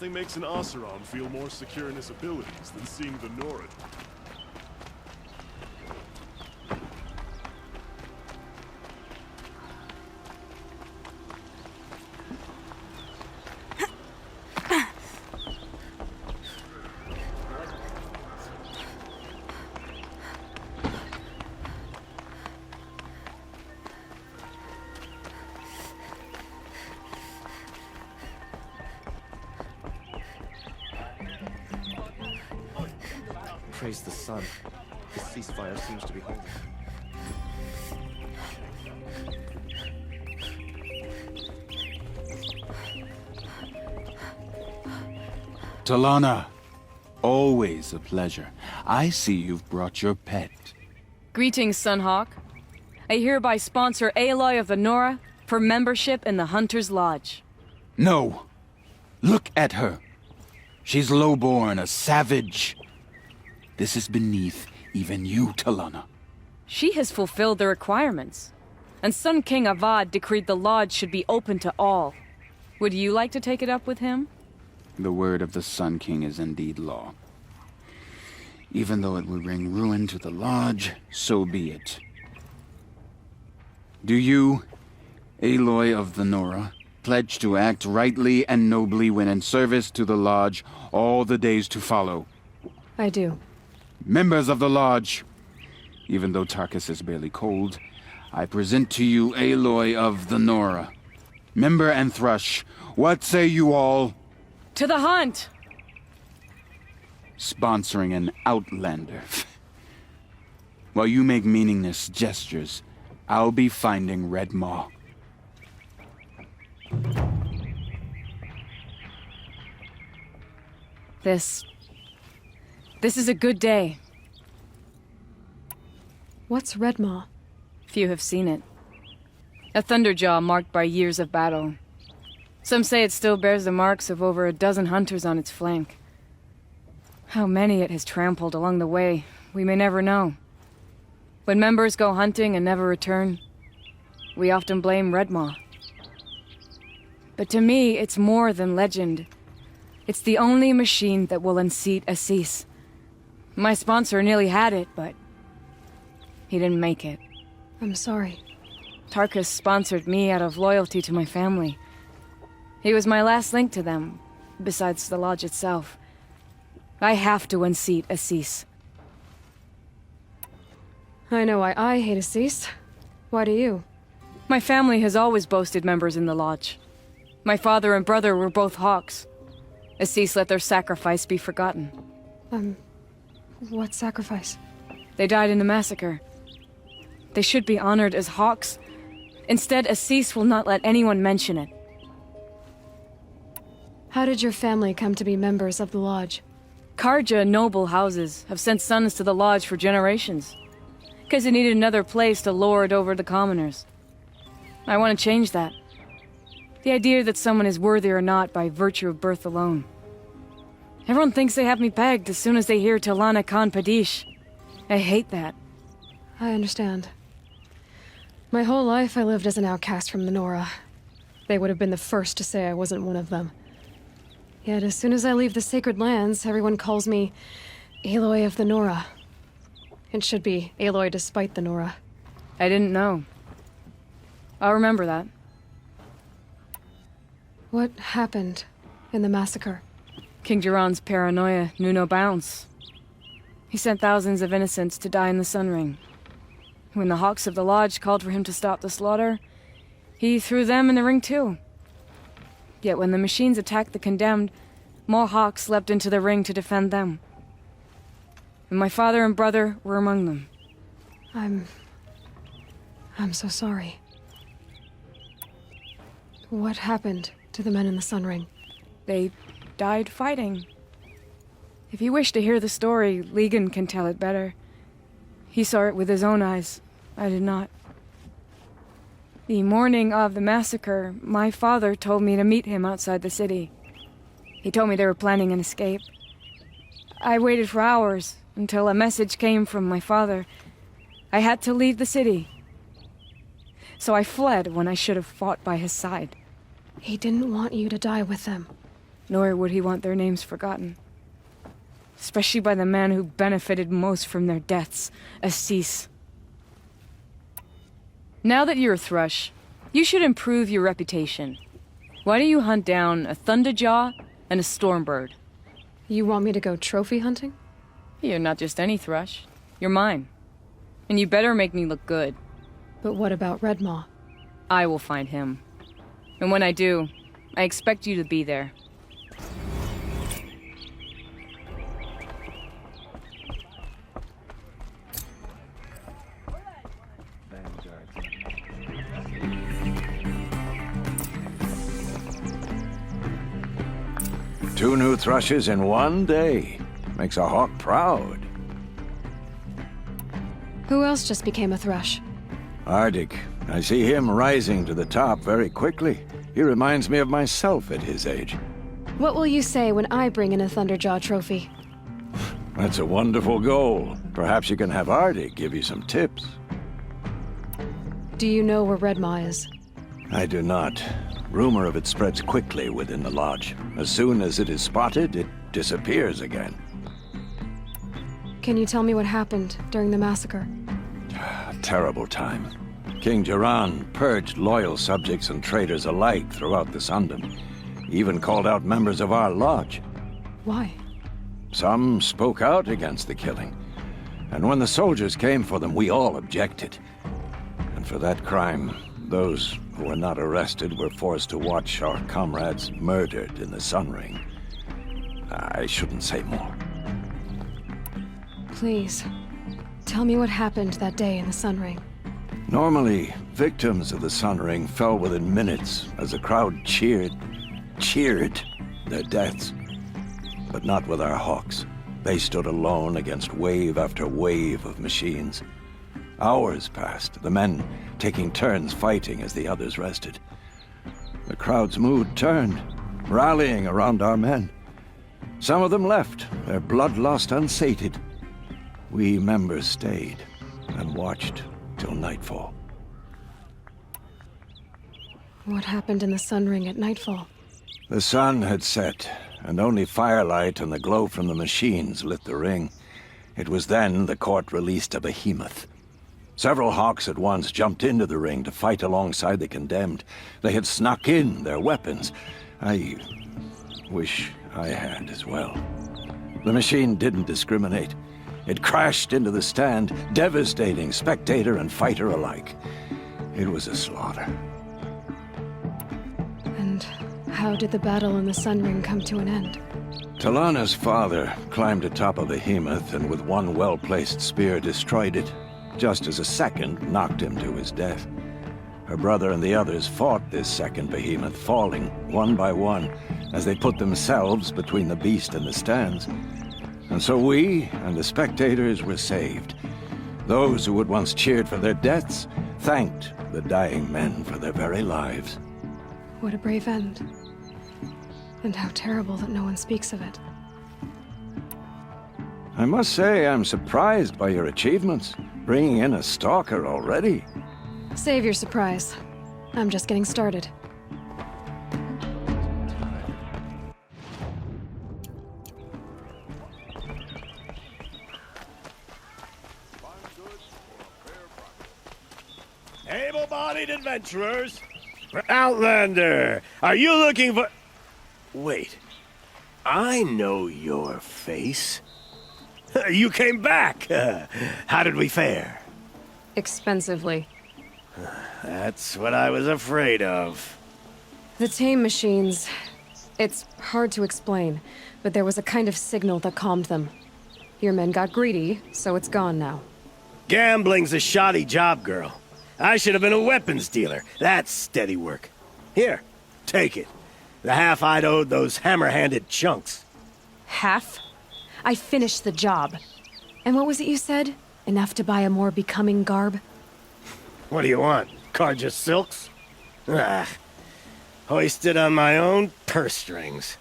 Nothing makes an Oseram feel more secure in his abilities than seeing the Nora. Praise the sun. The ceasefire seems to be holding. Talana, always a pleasure. I see you've brought your pet. Greetings, Sunhawk. I hereby sponsor Aloy of the Nora for membership in the Hunter's Lodge. No! Look at her! She's lowborn, a savage. This is beneath even you, Talana. She has fulfilled the requirements, and Sun King Avad decreed the Lodge should be open to all. Would you like to take it up with him? The word of the Sun King is indeed law. Even though it would bring ruin to the Lodge, so be it. Do you, Aloy of the Nora, pledge to act rightly and nobly when in service to the Lodge all the days to follow? I do. Members of the Lodge, even though Tarkus is barely cold, I present to you Aloy of the Nora. Member and Thrush, what say you all? To the hunt! Sponsoring an outlander. While you make meaningless gestures, I'll be finding Red Maw. This is a good day. What's Redmaw? Few have seen it. A thunderjaw marked by years of battle. Some say it still bears the marks of over a dozen hunters on its flank. How many it has trampled along the way, we may never know. When members go hunting and never return, we often blame Redmaw. But to me, it's more than legend. It's the only machine that will unseat Assis. My sponsor nearly had it, but he didn't make it. I'm sorry. Tarkus sponsored me out of loyalty to my family. He was my last link to them, besides the Lodge itself. I have to unseat Assis. I know why I hate Assis. Why do you? My family has always boasted members in the Lodge. My father and brother were both Hawks. Assis let their sacrifice be forgotten. What sacrifice? They died in a massacre. They should be honored as Hawks. Instead, Assis will not let anyone mention it. How did your family come to be members of the Lodge? Karja noble houses have sent sons to the Lodge for generations. Because they needed another place to lord over the commoners. I want to change that. The idea that someone is worthy or not by virtue of birth alone. Everyone thinks they have me pegged as soon as they hear Talana Khan Padish. I hate that. I understand. My whole life I lived as an outcast from the Nora. They would have been the first to say I wasn't one of them. Yet as soon as I leave the sacred lands, everyone calls me Aloy of the Nora. It should be Aloy despite the Nora. I didn't know. I'll remember that. What happened in the massacre? King Jiran's paranoia knew no bounds. He sent thousands of innocents to die in the Sun Ring. When the Hawks of the Lodge called for him to stop the slaughter, he threw them in the ring too. Yet when the machines attacked the condemned, more Hawks leapt into the ring to defend them. And my father and brother were among them. I'm so sorry. What happened to the men in the Sun Ring? They died fighting. If you wish to hear the story, Legan can tell it better. He saw it with his own eyes. I did not. The morning of the massacre, my father told me to meet him outside the city. He told me they were planning an escape. I waited for hours until a message came from my father. I had to leave the city. So I fled when I should have fought by his side. He didn't want you to die with them. nor would he want their names forgotten. Especially by the man who benefited most from their deaths, Assis. Now that you're a Thrush, you should improve your reputation. Why don't you hunt down a Thunderjaw and a Stormbird? You want me to go trophy hunting? You're not just any Thrush. You're mine. And you better make me look good. But what about Redmaw? I will find him. And when I do, I expect you to be there. Two new thrushes in one day. Makes a hawk proud. Who else just became a Thrush? Arctic. I see him rising to the top very quickly. He reminds me of myself at his age. What will you say when I bring in a Thunderjaw trophy? That's a wonderful goal. Perhaps you can have Arctic give you some tips. Do you know where Redmaw is? I do not. Rumor of it spreads quickly within the lodge. As soon as it is spotted, it disappears again. Can you tell me what happened during the massacre? A terrible time. King Jiran purged loyal subjects and traitors alike throughout the Sundom. He even called out members of our lodge. Why? Some spoke out against the killing. And when the soldiers came for them, we all objected. And for that crime, those who were not arrested were forced to watch our comrades murdered in the Sun Ring. I shouldn't say more. Please, tell me what happened that day in the Sun Ring. Normally, victims of the Sun Ring fell within minutes as the crowd cheered their deaths. But not with our hawks. They stood alone against wave after wave of machines. Hours passed, the men taking turns fighting as the others rested. The crowd's mood turned, rallying around our men. Some of them left, their bloodlust unsated. We members stayed and watched till nightfall. What happened in the Sun Ring at nightfall? The sun had set, and only firelight and the glow from the machines lit the ring. It was then the court released a behemoth. Several hawks at once jumped into the ring to fight alongside the condemned. They had snuck in their weapons. I wish I had as well. The machine didn't discriminate. It crashed into the stand, devastating spectator and fighter alike. It was a slaughter. And how did the battle in the Sun Ring come to an end? Talana's father climbed atop a behemoth and with one well-placed spear destroyed it, just as a second knocked him to his death. Her brother and the others fought this second behemoth, falling one by one as they put themselves between the beast and the stands. And so we and the spectators were saved. Those who had once cheered for their deaths thanked the dying men for their very lives. What a brave end. And how terrible that no one speaks of it. I must say I'm surprised by your achievements, bringing in a stalker already. Save your surprise. I'm just getting started. Able-bodied adventurers! Outlander! Are you looking for... Wait. I know your face. You came back! How did we fare? Expensively. That's what I was afraid of. The tame machines... It's hard to explain, but there was a kind of signal that calmed them. Your men got greedy, so it's gone now. Gambling's a shoddy job, girl. I should have been a weapons dealer. That's steady work. Here, take it. The half I'd owed those hammer-handed chunks. Half? I finished the job. And what was it you said? Enough to buy a more becoming garb? What do you want? Carja silks? Ah, hoisted on my own purse strings.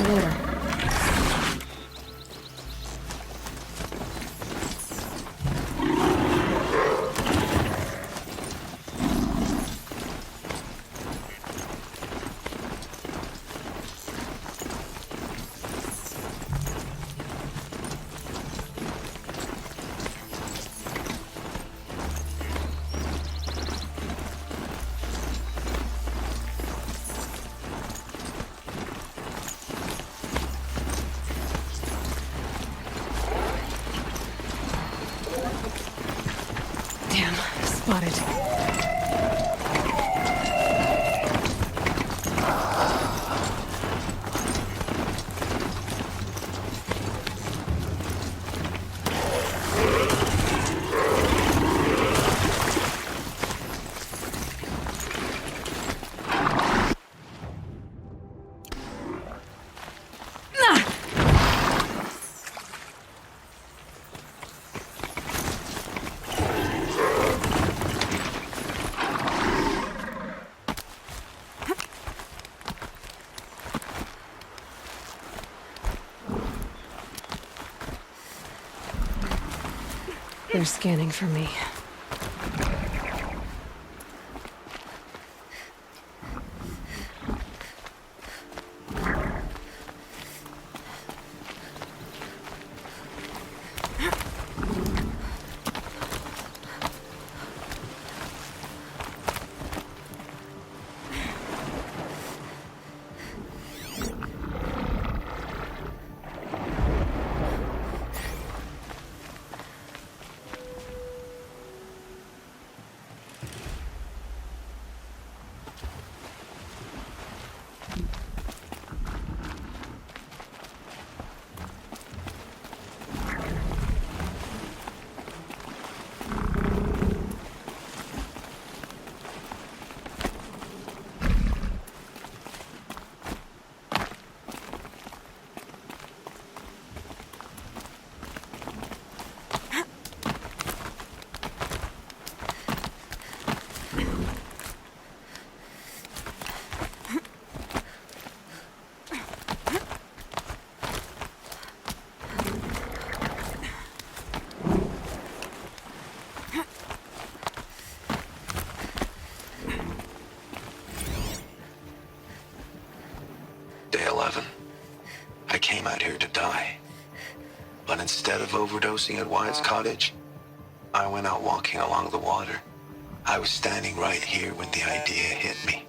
later. Damn, spotted. They're scanning for me. Day 11. I came out here to die. But instead of overdosing at Wyatt's cottage, I went out walking along the water. I was standing right here when the idea hit me.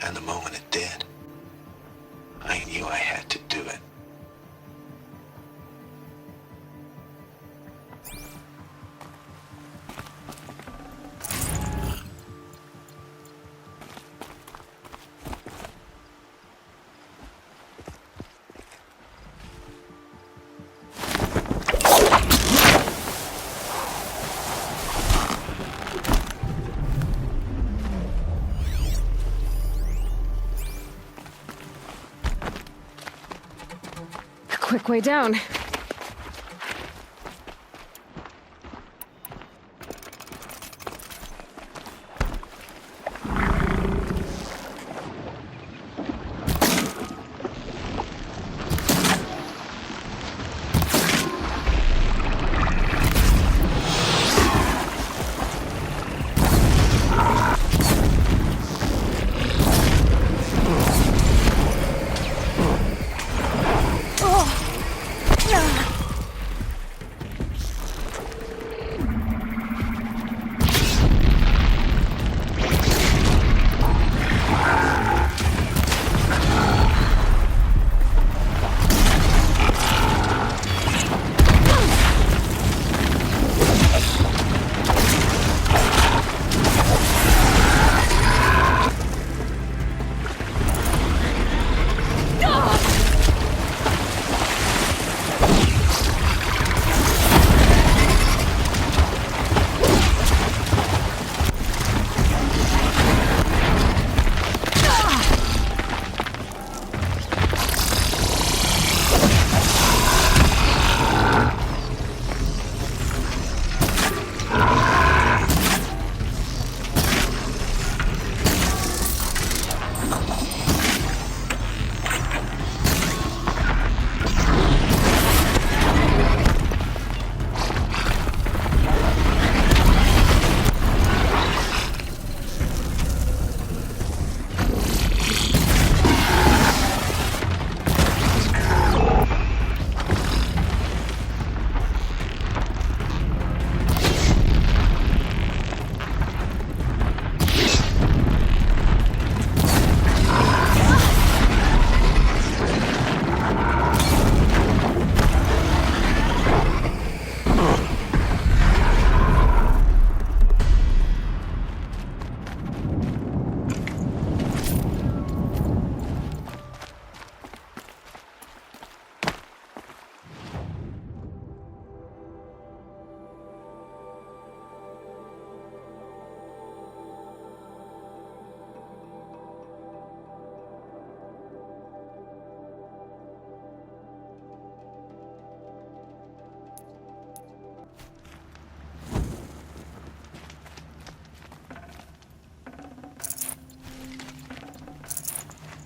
And the moment it did, I knew I had to do it. Quick way down.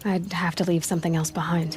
I'd have to leave something else behind.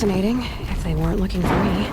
fascinating, if they weren't looking for me.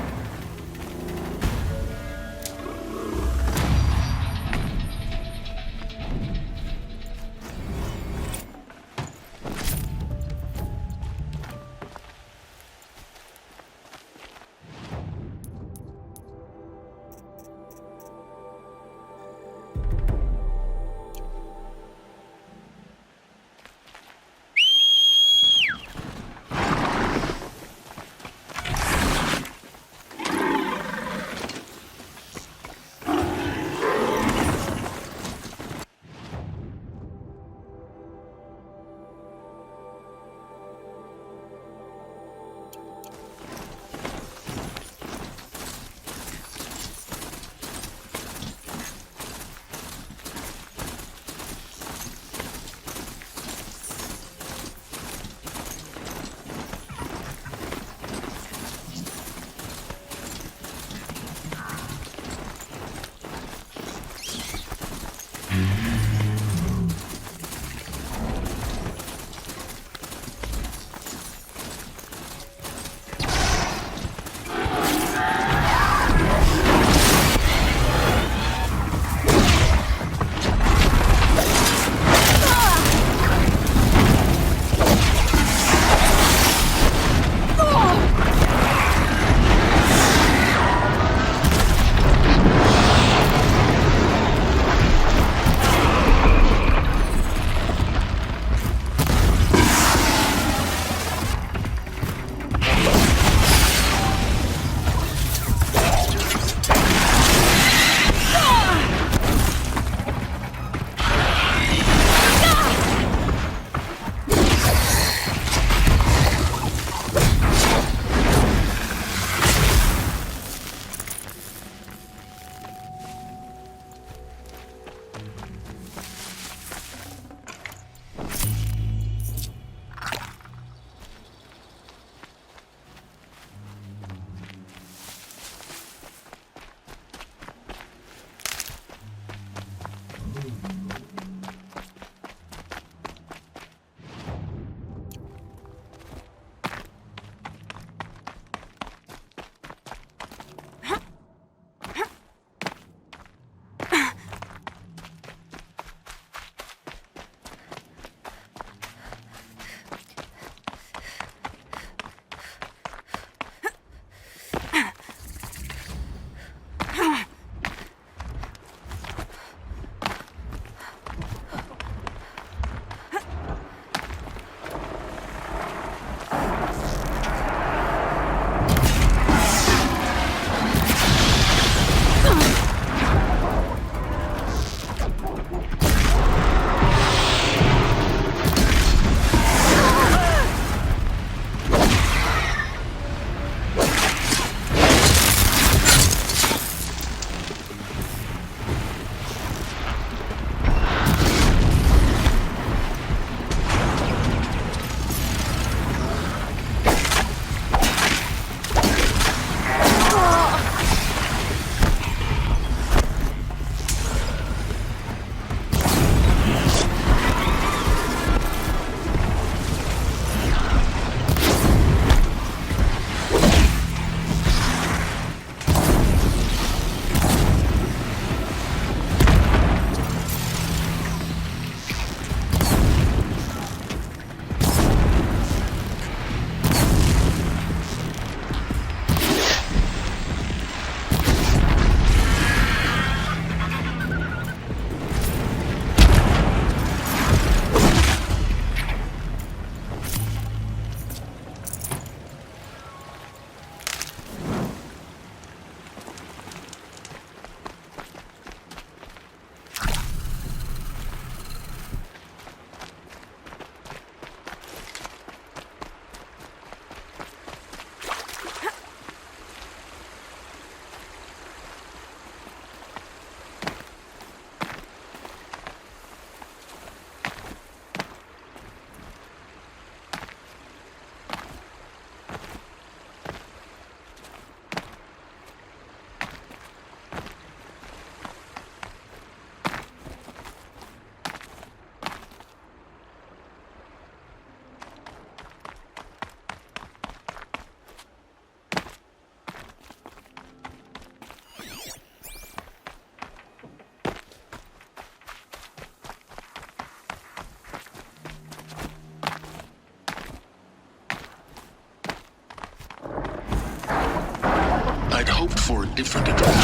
for a different iteration.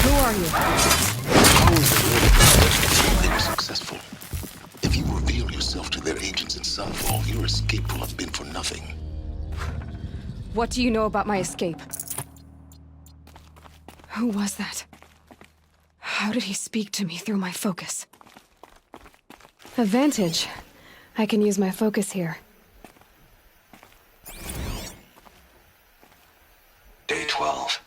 Who are you? Powell's the they were successful. If you reveal yourself to their agents in Sunfall, your escape will have been for nothing. What do you know about my escape? Who was that? How did he speak to me through my focus? A Vantage. I can use my focus here. Day 12.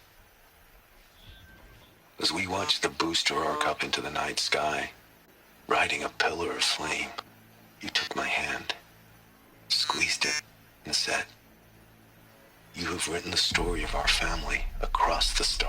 As we watched the booster arc up into the night sky, riding a pillar of flame, you took my hand, squeezed it, and said, "You have written the story of our family across the stars."